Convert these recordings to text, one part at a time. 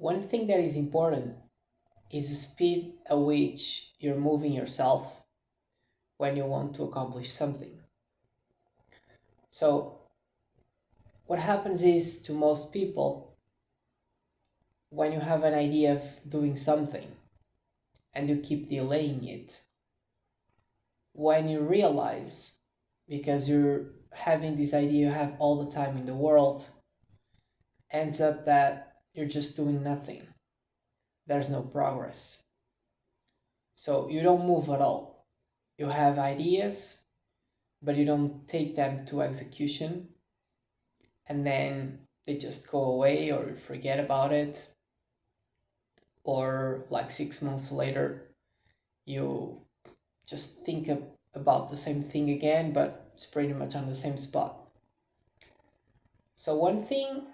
One thing that is important is the speed at which you're moving yourself when you want to accomplish something. So, what happens is to most people, when you have an idea of doing something and you keep delaying it, when you realize, because you're having this idea you have all the time in the world, ends up that you're just doing nothing. There's no progress. So you don't move at all. You have ideas, but you don't take them to execution, and then they just go away or you forget about it, or like 6 months later, you just about the same thing again, but it's pretty much on the same spot. So, one thing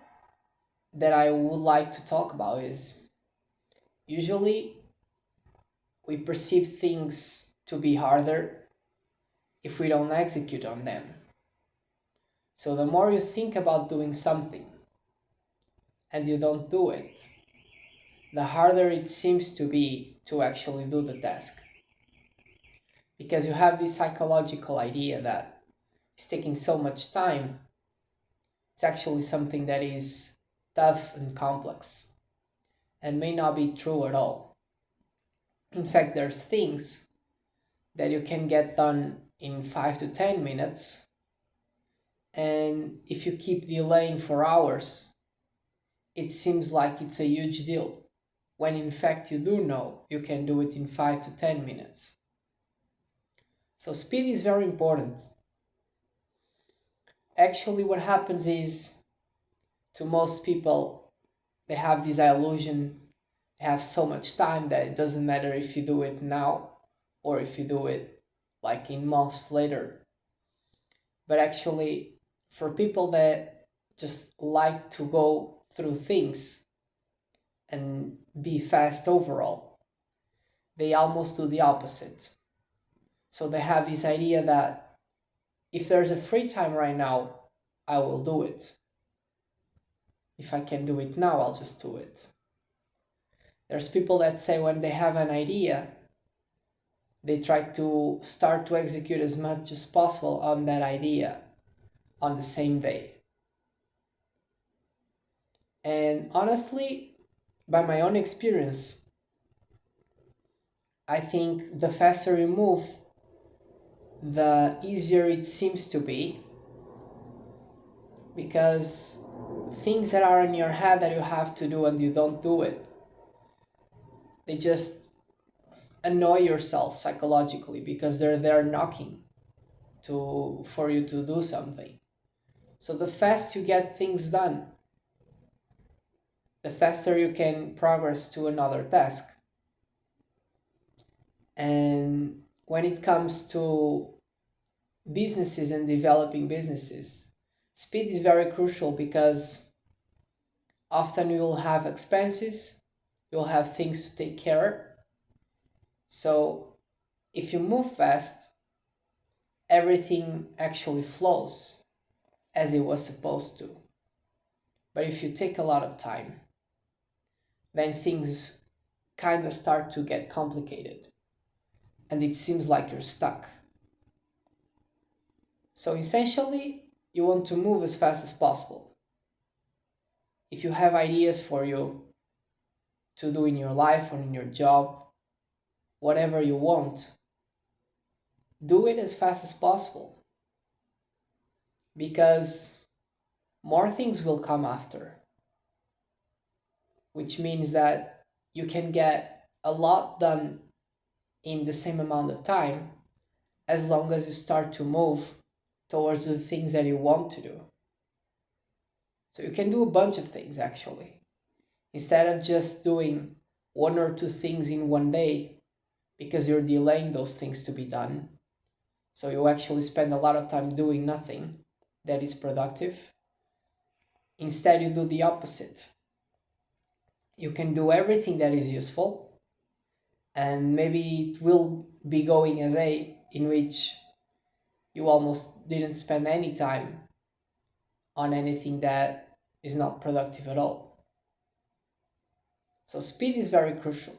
that I would like to talk about is usually we perceive things to be harder if we don't execute on them. So, the more you think about doing something and you don't do it, the harder it seems to be to actually do the task. Because you have this psychological idea that it's taking so much time, it's actually something that is tough and complex and may not be true at all. In fact, there's things that you can get done in 5 to 10 minutes, and if you keep delaying for hours, it seems like it's a huge deal, when in fact you do know you can do it in 5 to 10 minutes. So, speed is very important. Actually, what happens is to most people, they have this illusion, they have so much time that it doesn't matter if you do it now or if you do it like in months later. But actually, for people that just like to go through things and be fast overall, they almost do the opposite. So they have this idea that if there's a free time right now, I will do it. If I can do it now, I'll just do it. There's people that say when they have an idea, they try to start to execute as much as possible on that idea on the same day. And honestly, by my own experience, I think the faster you move, the easier it seems to be, because things that are in your head that you have to do and you don't do it, they just annoy yourself psychologically because they're there knocking to for you to do something. So the faster you get things done, the faster you can progress to another task. And when it comes to businesses and developing businesses, speed is very crucial because often you will have expenses, you'll have things to take care of. So if you move fast, everything actually flows as it was supposed to. But if you take a lot of time, then things kind of start to get complicated and it seems like you're stuck. So essentially, you want to move as fast as possible. If you have ideas for you to do in your life or in your job, whatever you want, do it as fast as possible because more things will come after, which means that you can get a lot done in the same amount of time as long as you start to move towards the things that you want to do. So you can do a bunch of things actually. Instead of just doing one or two things in one day because you're delaying those things to be done. So you actually spend a lot of time doing nothing that is productive. Instead, you do the opposite. You can do everything that is useful, and maybe it will be going a day in which you almost didn't spend any time on anything that is not productive at all. So speed is very crucial.